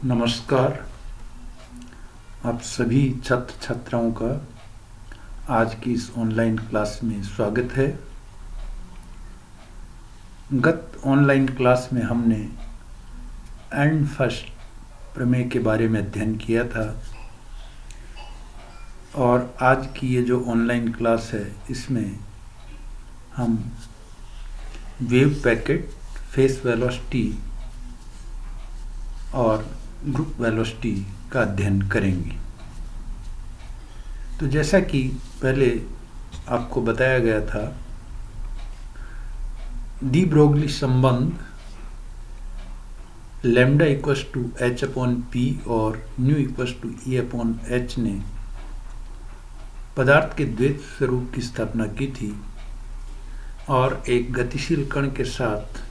नमस्कार। आप सभी छात्र छात्राओं का आज की इस ऑनलाइन क्लास में स्वागत है। गत ऑनलाइन क्लास में हमने एंड फर्स्ट प्रमेय के बारे में अध्ययन किया था और आज की ये जो ऑनलाइन क्लास है इसमें हम वेव पैकेट, फेस वेलोसिटी और ग्रुप वेलोसिटी का अध्ययन करेंगे। तो जैसा कि पहले आपको बताया गया था, डी ब्रोगली संबंध lambda equals to h upon p और nu equals to E upon h ने पदार्थ के द्वैत स्वरूप की स्थापना की थी और एक गतिशील कण के साथ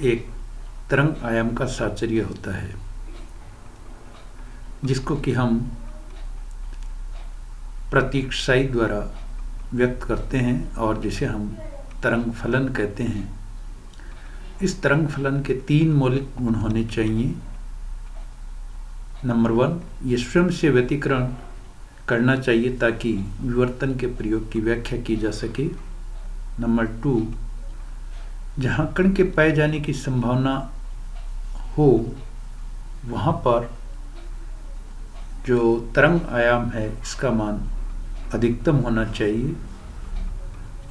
एक तरंग आयाम का साहचर्य होता है, जिसको कि हम प्रतीक साई द्वारा व्यक्त करते हैं और जिसे हम तरंग फलन कहते हैं। इस तरंग फलन के 3 मौलिक गुण होने चाहिए। नंबर 1, ये स्वयं से व्यतिकरण करना चाहिए ताकि विवर्तन के प्रयोग की व्याख्या की जा सके। नंबर 2, जहाँ कण के पाए जाने की संभावना हो वहाँ पर जो तरंग आयाम है इसका मान अधिकतम होना चाहिए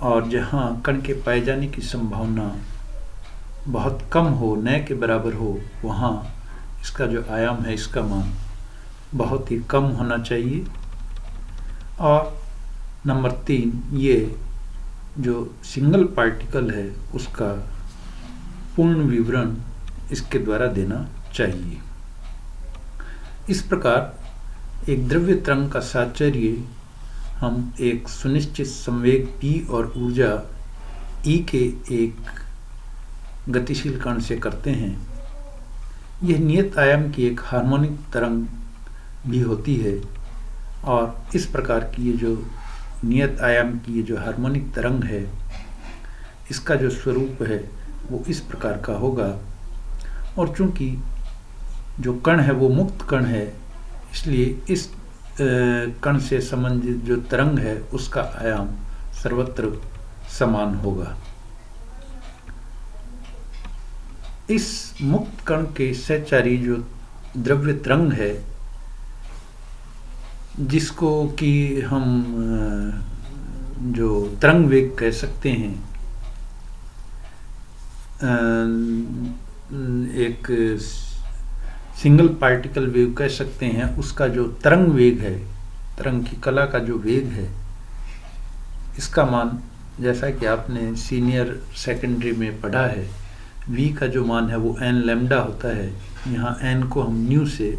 और जहाँ कण के पाए जाने की संभावना बहुत कम हो, न के बराबर हो, वहाँ इसका जो आयाम है इसका मान बहुत ही कम होना चाहिए। और नंबर 3, ये जो सिंगल पार्टिकल है उसका पूर्ण विवरण इसके द्वारा देना चाहिए। इस प्रकार एक द्रव्य तरंग का साहचर्य हम एक सुनिश्चित संवेग p और ऊर्जा E के एक गतिशील कण से करते हैं। यह नियत आयाम की एक हार्मोनिक तरंग भी होती है और इस प्रकार की ये जो नियत आयाम की ये जो हार्मोनिक तरंग है इसका जो स्वरूप है वो इस प्रकार का होगा। और चूंकि जो कण है वो मुक्त कण है, इसलिए इस कण से संबंधित जो तरंग है उसका आयाम सर्वत्र समान होगा। इस मुक्त कण के सहचारी जो द्रव्य तरंग है, जिसको कि हम जो तरंग वेग कह सकते हैं, एक सिंगल पार्टिकल वेव कह सकते हैं, उसका जो तरंग वेग है, तरंग की कला का जो वेग है, इसका मान जैसा कि आपने सीनियर सेकेंडरी में पढ़ा है, v का जो मान है वो n लैम्डा होता है। यहाँ n को हम न्यू से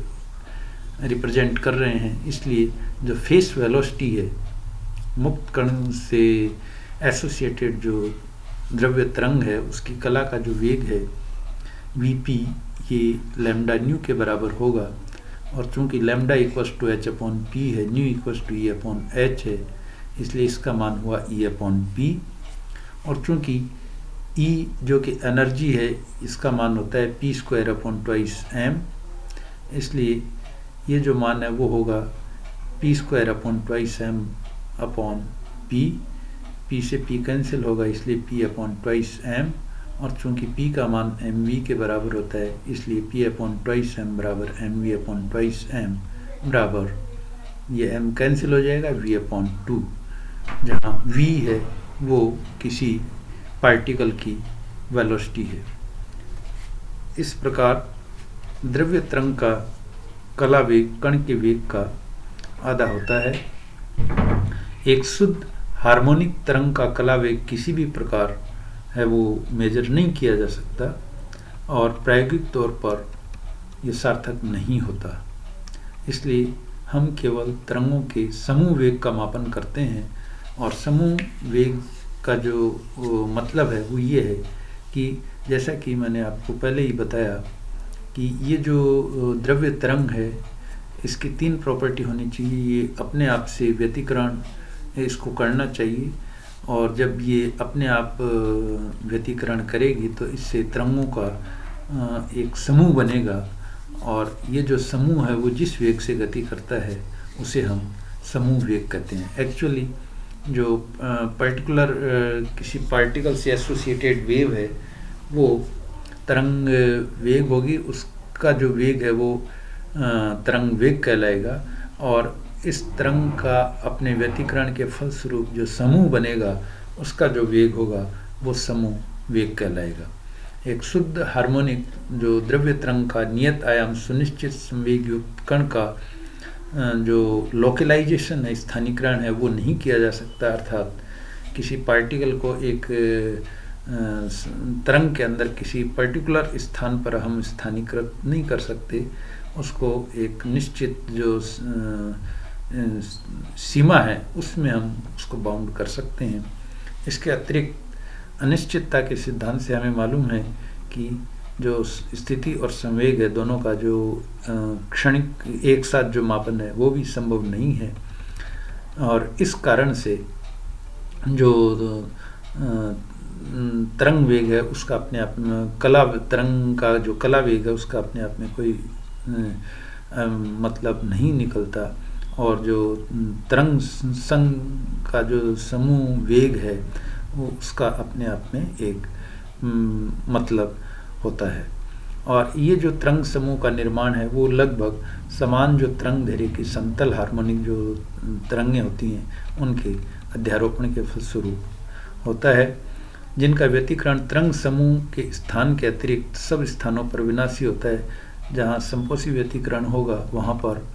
रिप्रेजेंट कर रहे हैं, इसलिए जो फेस वेलोसिटी है, मुक्त कण से एसोसिएटेड जो द्रव्य तरंग है उसकी कला का जो वेग है vp, ये लैम्डा न्यू के बराबर होगा। और चूंकि lambda equals to h upon p है, nu equals to E upon h है, इसलिए इसका मान हुआ ई अपॉन पी। और चूंकि ई जो कि एनर्जी है इसका मान होता है P square upon twice M, इसलिए ये जो मान है वो होगा P square upon twice M upon P. P से पी कैंसिल होगा, इसलिए पी अपॉन ट्वाइस एम। और चूंकि p का मान mv के बराबर होता है, इसलिए p अपॉन ट्वाइस m बराबर mv अपॉन ट्वाइस m बराबर, ये m कैंसिल हो जाएगा, v अपॉन 2, जहाँ v है वो किसी पार्टिकल की वेलोसिटी है। इस प्रकार द्रव्य तरंग का कला वेग कण के वेग का आधा होता है। एक शुद्ध हार्मोनिक तरंग का कला वेग किसी भी प्रकार है वो मेजर नहीं किया जा सकता और प्रायोगिक तौर पर ये सार्थक नहीं होता। इसलिए हम केवल तरंगों के समूह वेग का मापन करते हैं और समूह वेग का जो मतलब है वो ये है कि जैसा कि मैंने आपको पहले ही बताया कि ये जो द्रव्य तरंग है इसकी 3 प्रॉपर्टी होनी चाहिए। ये अपने आप से व्यतिकरण इसको करना चाहिए और जब ये अपने आप व्यतिकरण करेगी तो इससे तरंगों का एक समूह बनेगा और ये जो समूह है वो जिस वेग से गति करता है उसे हम समूह वेग कहते हैं। एक्चुअली जो पर्टिकुलर किसी पार्टिकल से एसोसिएटेड वेव है वो तरंग वेग होगी, उसका जो वेग है वो तरंग वेग कहलाएगा, और इस तरंग का अपने व्यतिकरण के फलस्वरूप जो समूह बनेगा उसका जो वेग होगा वो समूह वेग कहलाएगा। एक शुद्ध हार्मोनिक जो द्रव्य तरंग का नियत आयाम सुनिश्चित संवेग युक्त कण का जो लोकलाइजेशन है, स्थानीकरण है, वो नहीं किया जा सकता। अर्थात किसी पार्टिकल को एक तरंग के अंदर किसी पर्टिकुलर स्थान पर हम स्थानीकृत नहीं कर सकते, उसको एक निश्चित जो सीमा है उसमें हम उसको बाउंड कर सकते हैं। इसके अतिरिक्त अनिश्चितता के सिद्धांत से हमें मालूम है कि जो स्थिति और संवेग है दोनों का जो क्षणिक एक साथ जो मापन है वो भी संभव नहीं है, और इस कारण से जो तरंग वेग है उसका अपने आप में कला तरंग का जो कला वेग है उसका अपने आप में कोई मतलब नहीं निकलता, और जो तरंग संघ का जो समूह वेग है वो उसका अपने आप में एक मतलब होता है। और ये जो तरंग समूह का निर्माण है वो लगभग समान जो तरंग दैर्घ्य की समतल हार्मोनिक जो तरंगें होती हैं उनके अध्यारोपण के फलस्वरूप होता है, जिनका व्यतिकरण तरंग समूह के स्थान के अतिरिक्त सब स्थानों पर विनाशी होता है। जहाँ संपोषी व्यतिकरण होगा वहाँ पर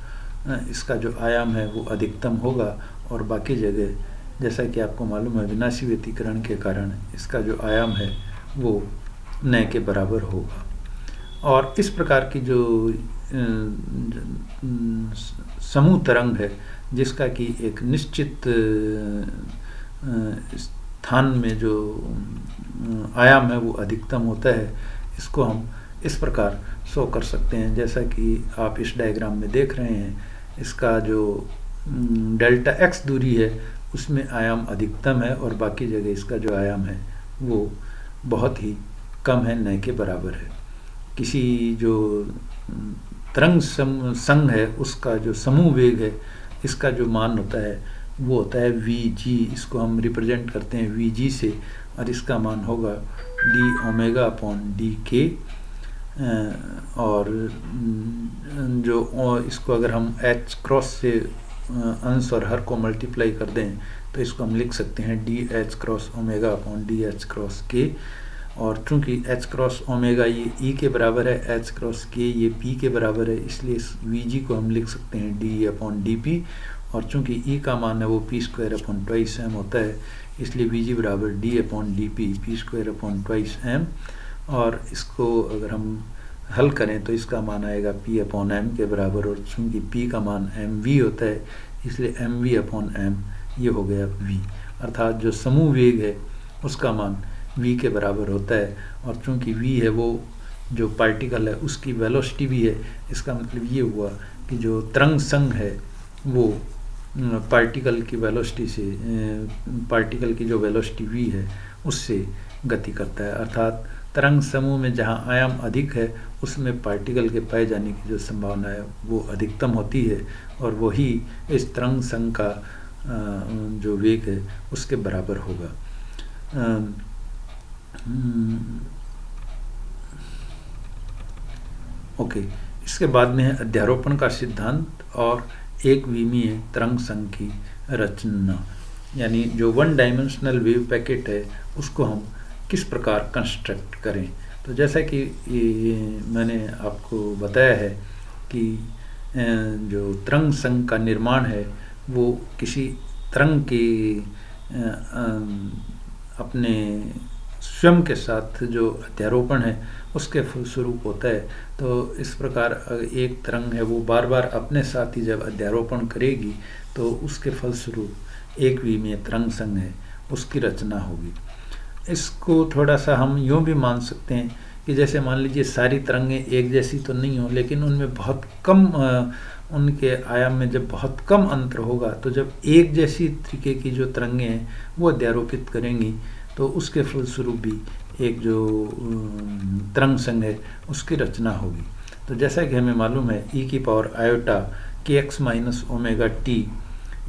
इसका जो आयाम है वो अधिकतम होगा, और बाकी जगह जैसा कि आपको मालूम है विनाशी व्यतिकरण के कारण इसका जो आयाम है वो न के बराबर होगा। और इस प्रकार की जो समूह तरंग है जिसका कि एक निश्चित स्थान में जो आयाम है वो अधिकतम होता है, इसको हम इस प्रकार शो कर सकते हैं जैसा कि आप इस डायग्राम में देख रहे हैं। इसका जो डेल्टा एक्स दूरी है उसमें आयाम अधिकतम है और बाकी जगह इसका जो आयाम है वो बहुत ही कम है, न के बराबर है। किसी जो तरंग संघ है उसका जो समूह वेग है इसका जो मान होता है वो होता है Vg, इसको हम रिप्रेजेंट करते हैं Vg से, और इसका मान होगा d omega upon D k. और जो इसको अगर हम h क्रॉस से अंश और हर को मल्टीप्लाई कर दें तो इसको हम लिख सकते हैं D H cross omega upon D H cross के। और चूंकि h क्रॉस ओमेगा ये e के बराबर है, h क्रॉस के ये p के बराबर है, इसलिए इस Vg को हम लिख सकते हैं d अपॉन डी पी। और चूंकि e का मान है वो P square upon twice M होता है, इसलिए Vg बराबर d upon D P square upon twice M. और इसको अगर हम हल करें तो इसका मान आएगा p अपॉन एम के बराबर, और चूंकि p का मान mv होता है इसलिए mv अपॉन m ये हो गया v। अर्थात जो समूह वेग है उसका मान v के बराबर होता है, और चूंकि v है वो जो पार्टिकल है उसकी वेलोसिटी भी है। इसका मतलब ये हुआ कि जो तरंग संघ है वो पार्टिकल की वेलोसिटी से पार्टिकल की जो वेलोसिटी v है उससे गति करता है। अर्थात तरंग समूह में जहाँ आयाम अधिक है उसमें पार्टिकल के पाए जाने की जो संभावना है वो अधिकतम होती है, और वही इस तरंग संघ का जो वेग है उसके बराबर होगा। ओके, इसके बाद में है अध्यारोपण का सिद्धांत और एक विमीय तरंग संघ की रचना, यानी जो वन डायमेंशनल वेव पैकेट है उसको हम किस प्रकार कंस्ट्रक्ट करें। तो जैसा कि मैंने आपको बताया है कि जो तरंग संघ का निर्माण है वो किसी तरंग की अपने स्वयं के साथ जो अध्यारोपण है उसके फलस्वरूप होता है। तो इस प्रकार एक तरंग है वो बार बार अपने साथ ही जब अध्यारोपण करेगी तो उसके फलस्वरूप एक विमीय तरंग संघ है उसकी रचना होगी। इसको थोड़ा सा हम यूँ भी मान सकते हैं कि जैसे मान लीजिए सारी तरंगें एक जैसी तो नहीं हो, लेकिन उनमें बहुत कम उनके आयाम में जब बहुत कम अंतर होगा तो जब एक जैसी तरीके की जो तरंगें हैं वो अध्यारोपित करेंगी तो उसके फलस्वरूप भी एक जो तरंग संघ है उसकी रचना होगी। तो जैसा कि हमें मालूम है ई की power iota k x minus omega T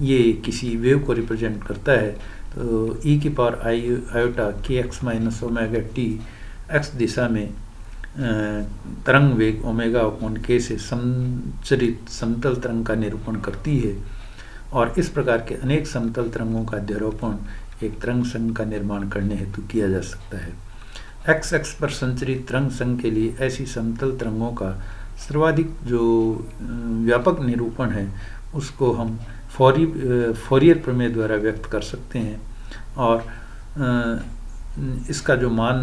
ये किसी वेव को रिप्रेजेंट करता है। तो ई की power iota k x minus omega t x दिशा में तरंग वेग ओमेगा अपॉन के से संचरित समतल तरंग का निरूपण करती है, और इस प्रकार के अनेक समतल तरंगों का अध्यारोपण एक तरंग संघ का निर्माण करने हेतु किया जा सकता है। एक्स एक्स पर संचरित तरंग संघ के लिए ऐसी समतल तरंगों का सर्वाधिक जो व्यापक निरूपण है उसको हम फोरियर प्रमेय द्वारा व्यक्त कर सकते हैं, और इसका जो मान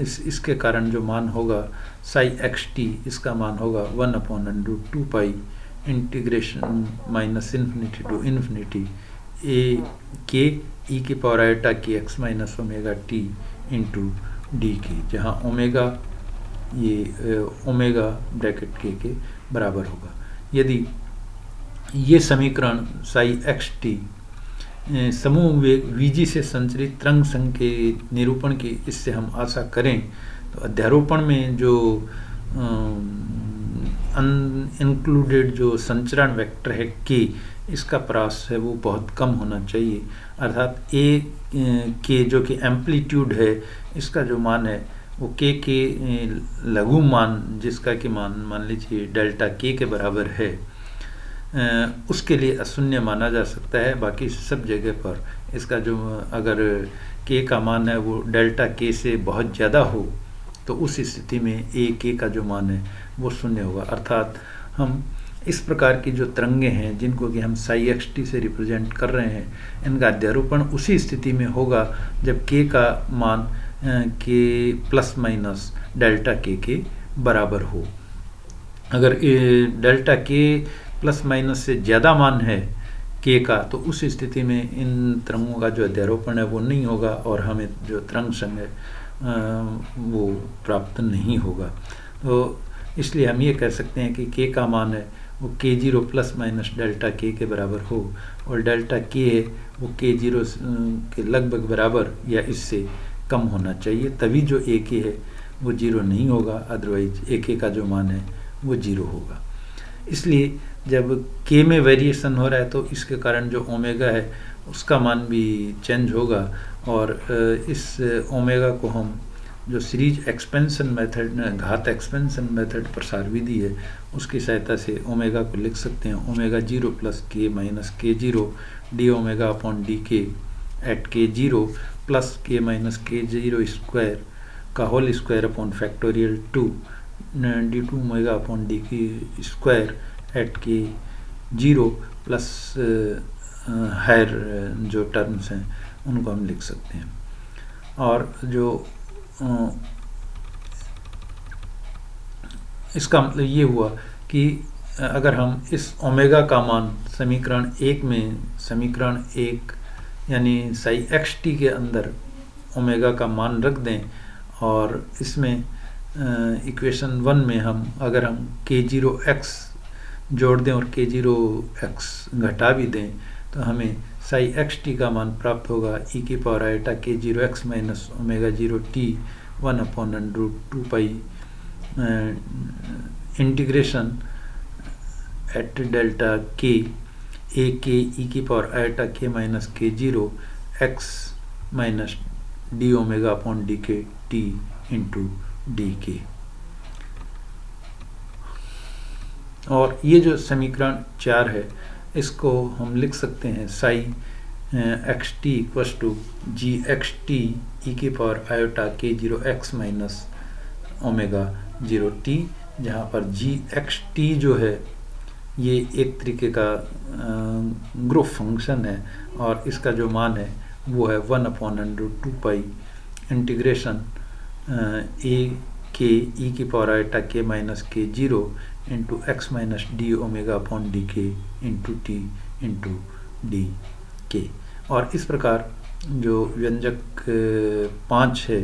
इसके कारण जो मान होगा साई एक्स टी, इसका मान होगा 1/√2π integration minus infinity to infinity A k e की power iota k x minus omega t into d k, जहाँ ओमेगा ये ओमेगा ब्रैकेट के बराबर होगा। यदि ये समीकरण साई एक्स टी समूह वेग वीजी से संचरित तरंग संघ के निरूपण की इससे हम आशा करें, तो अध्यारोपण में जो इंक्लूडेड जो संचरण वेक्टर है के, इसका परास है वो बहुत कम होना चाहिए, अर्थात ए के जो कि एम्पलीट्यूड है इसका जो मान है वो के लघु मान जिसका कि मान लीजिए डेल्टा के बराबर है, उसके लिए अशून्य माना जा सकता है। बाकी सब जगह पर इसका जो अगर के का मान है वो डेल्टा के से बहुत ज़्यादा हो तो उस स्थिति में ए के का जो मान है वो शून्य होगा। अर्थात हम इस प्रकार की जो तरंगे हैं जिनको कि हम साई एक्स टी से रिप्रेजेंट कर रहे हैं, इनका अध्यारोपण उसी स्थिति में होगा जब के का मान के प्लस माइनस डेल्टा के बराबर हो। अगर डेल्टा के प्लस माइनस से ज़्यादा मान है के का, तो उस स्थिति में इन तरंगों का जो अध्यारोपण है वो नहीं होगा और हमें जो तरंग संघ है वो प्राप्त नहीं होगा। तो इसलिए हम ये कह सकते हैं कि के का मान है वो k0 प्लस माइनस डेल्टा के बराबर हो, और डेल्टा के है वो k0 के लगभग बराबर या इससे कम होना चाहिए, तभी जो ए के है वो जीरो नहीं होगा, अदरवाइज ए के का जो मान है वो जीरो होगा। इसलिए जब के में वेरिएशन हो रहा है तो इसके कारण जो ओमेगा है उसका मान भी चेंज होगा, और इस ओमेगा को हम जो सीरीज एक्सपेंशन मेथड घात एक्सपेंशन मेथड प्रसार विधि है उसकी सहायता से ओमेगा को लिख सकते हैं omega 0 plus k minus k0 d omega upon D k at k0 plus k minus k0 square का whole square upon factorial 2 d2 omega upon D k square at k0 plus higher जो terms हैं उनको हम लिख सकते हैं। और जो इसका मतलब ये हुआ कि अगर हम इस ओमेगा का मान समीकरण 1 में, समीकरण 1 यानी साई एक्स टी के अंदर ओमेगा का मान रख दें, और इसमें इक्वेशन 1 में हम अगर हम k0x जोड़ दें और k0x घटा भी दें तो हमें साई एक्स टी का मान प्राप्त होगा ई की power iota k0x minus omega 0 t 1/√2π integration at delta k A k e की power iota k minus k0 x minus d omega upon D k t into d k. और ये जो समीकरण 4 है इसको हम लिख सकते हैं psi x t equals to g x t e की power iota k0x minus omega 0 t, जहाँ पर जी एक्स टी जो है ये एक तरीके का ग्रुप फंक्शन है और इसका जो मान है वो है 1/√2π इंटीग्रेशन ए के ई की power iota k minus k0 into x minus d omega upon D के into T into d k. और इस प्रकार जो व्यंजक 5 है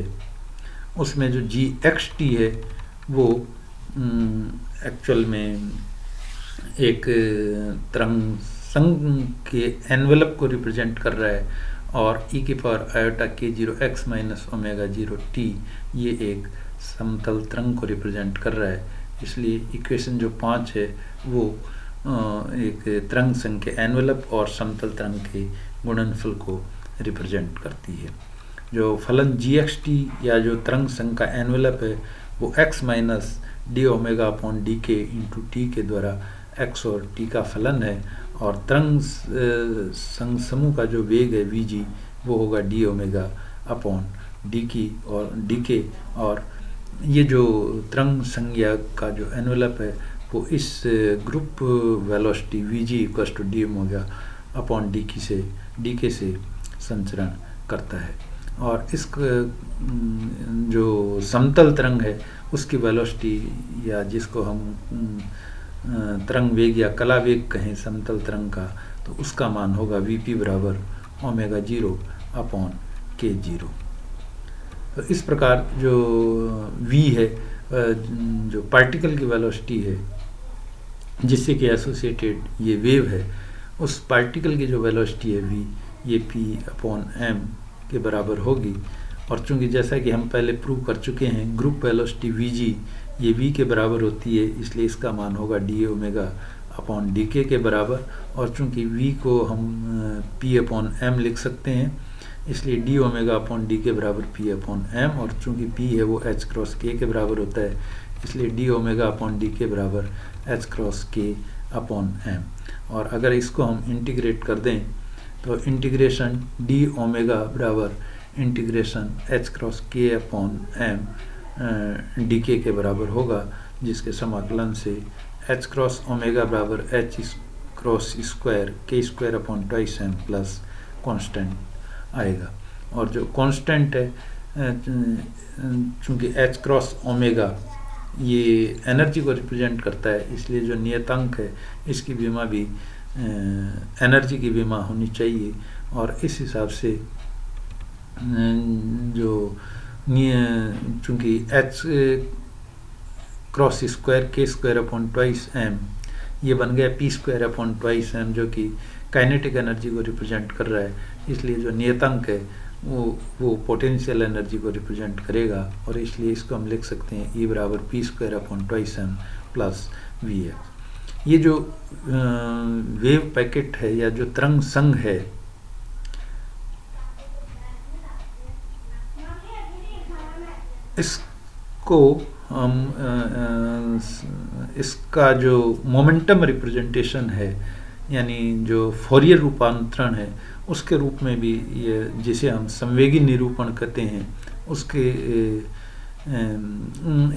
उसमें जो जी एक्स टी है वो एक्चुअल में एक तरंग संघ के एनवेलप को रिप्रेजेंट कर रहा है, और ई की power iota k0x minus omega 0 T ये एक समतल तरंग को रिप्रेजेंट कर रहा है इसलिए इक्वेशन जो 5 है वो एक तरंग संघ के एनवेलप और समतल तरंग के गुणनफल को रिप्रेजेंट करती है। जो फलन GXT या जो तरंग संघ का एनवेलप है वो x minus d omega upon D के इंटू टी के द्वारा x और t का फलन है, और तरंग संघ समूह का जो वेग है vg वो होगा डी ओमेगा अपॉन डी की और डी के, और ये जो तरंग संज्ञा का जो एनवेलप है वो इस group velocity vg equal to D omega upon D K से संचरण करता है। और इस जो समतल तरंग है उसकी वेलोसिटी या जिसको हम तरंग वेग या कला वेग कहें समतल तरंग का, तो उसका मान होगा vp बराबर ओमेगा 0 अपॉन k0। तो इस प्रकार जो v है जो पार्टिकल की वेलोसिटी है जिससे कि एसोसिएटेड ये वेव है, उस पार्टिकल की जो वेलोसिटी है v ये p अपॉन m के बराबर होगी। और चूंकि जैसा कि हम पहले प्रूव कर चुके हैं ग्रुप वेलोसिटी vg ये v के बराबर होती है, इसलिए इसका मान होगा डी ओमेगा अपॉन डी के बराबर। और चूंकि v को हम p अपॉन m लिख सकते हैं, इसलिए डी ओमेगा अपॉन डी के बराबर p अपॉन m, और चूंकि p है वो h क्रॉस k के बराबर होता है, इसलिए डी ओमेगा अपॉन डी के बराबर h cross k upon m। और अगर इसको हम इंटीग्रेट कर दें तो इंटीग्रेशन डी ओमेगा बराबर integration h cross k upon m D के बराबर होगा, जिसके समाकलन से h क्रॉस ओमेगा बराबर h cross square k square upon twice m plus constant आएगा। और जो कांस्टेंट है चूँकि h क्रॉस ओमेगा ये एनर्जी को रिप्रेजेंट करता है, इसलिए जो नियतांक है इसकी विमा भी एनर्जी की विमा होनी चाहिए। और इस हिसाब से जो चूँकि h cross square k square upon twice m ये बन गया p square upon twice m, जो कि काइनेटिक एनर्जी को रिप्रेजेंट कर रहा है, इसलिए जो नियतांक है वो पोटेंशियल एनर्जी को रिप्रेजेंट करेगा। और इसलिए इसको हम लिख सकते हैं E बराबर p square upon twice m plus vx। ये जो वेव पैकेट है या जो तरंग संघ है इसको हम इसका जो मोमेंटम रिप्रेजेंटेशन है यानी जो फोरियर रूपांतरण है उसके रूप में भी ये जिसे हम संवेगी निरूपण कहते हैं उसके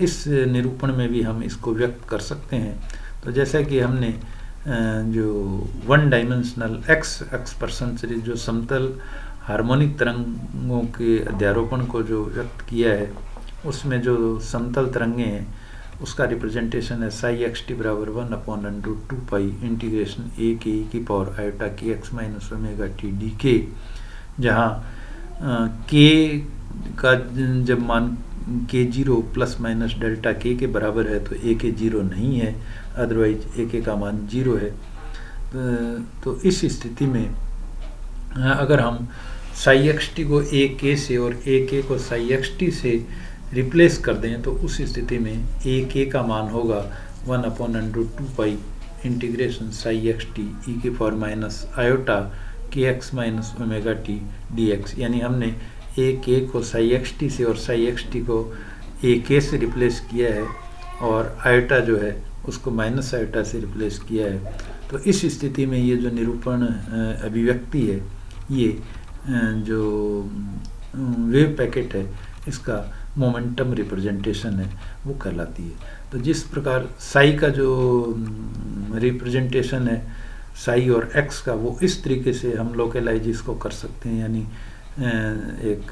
इस निरूपण में भी हम इसको व्यक्त कर सकते हैं। तो जैसा कि हमने जो one dimensional x percent series जो समतल हार्मोनिक तरंगों के अध्यारोपण को जो व्यक्त किया है उसमें जो समतल तरंगे हैं उसका रिप्रेजेंटेशन है साई एक्स टी बराबर 1 अपॉन अंडर 2 पाई इंटीग्रेशन ए के ई की power iota k x minus omega T D k, जहाँ के का जब मान के जीरो प्लस माइनस डेल्टा के बराबर है तो ए के जीरो नहीं है, अदरवाइज ए के का मान जीरो है। तो इस स्थिति में अगर हम साई एक्स टी को ए के से और ए के को साई एक्स टी से रिप्लेस कर दें तो उस स्थिति में ए के का मान होगा 1 अपॉन अंडर 2 पाई इंटीग्रेशन साई एक्स टी ई के power minus iota k x minus omega T D x. यानी हमने ए के को साई एक्स टी से और साई एक्स टी को ए के से रिप्लेस किया है और आयोटा जो है उसको माइनस आयोटा से रिप्लेस किया है। तो इस स्थिति में ये जो निरूपण अभिव्यक्ति है ये जो वेव पैकेट है इसका मोमेंटम रिप्रेजेंटेशन है वो कहलाती है। तो जिस प्रकार साई का जो रिप्रेजेंटेशन है साई और एक्स का वो इस तरीके से हम लोकलाइज इसको कर सकते हैं, यानी एक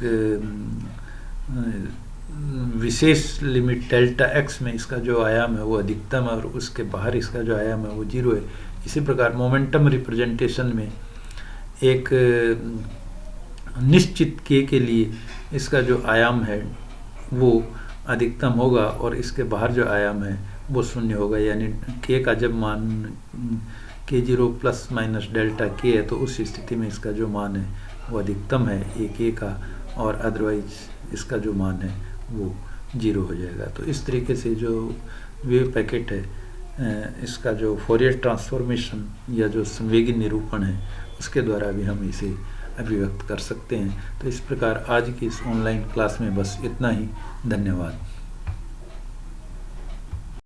विशेष लिमिट डेल्टा एक्स में इसका जो आयाम है वो अधिकतम है और उसके बाहर इसका जो आयाम है वो जीरो है। इसी प्रकार मोमेंटम रिप्रेजेंटेशन में एक निश्चित के लिए इसका जो आयाम है वो अधिकतम होगा और इसके बाहर जो आयाम है वो शून्य होगा, यानी के का जब मान के जीरो प्लस माइनस डेल्टा के है तो उस स्थिति में इसका जो मान है वो अधिकतम है ए के का और अदरवाइज इसका जो मान है वो जीरो हो जाएगा। तो इस तरीके से जो वेव पैकेट है इसका जो फोरियर ट्रांसफॉर्मेशन या जो संवेगी निरूपण है उसके द्वारा भी हम इसे अभिव्यक्त कर सकते हैं। तो इस प्रकार आज की इस ऑनलाइन क्लास में बस इतना ही। धन्यवाद।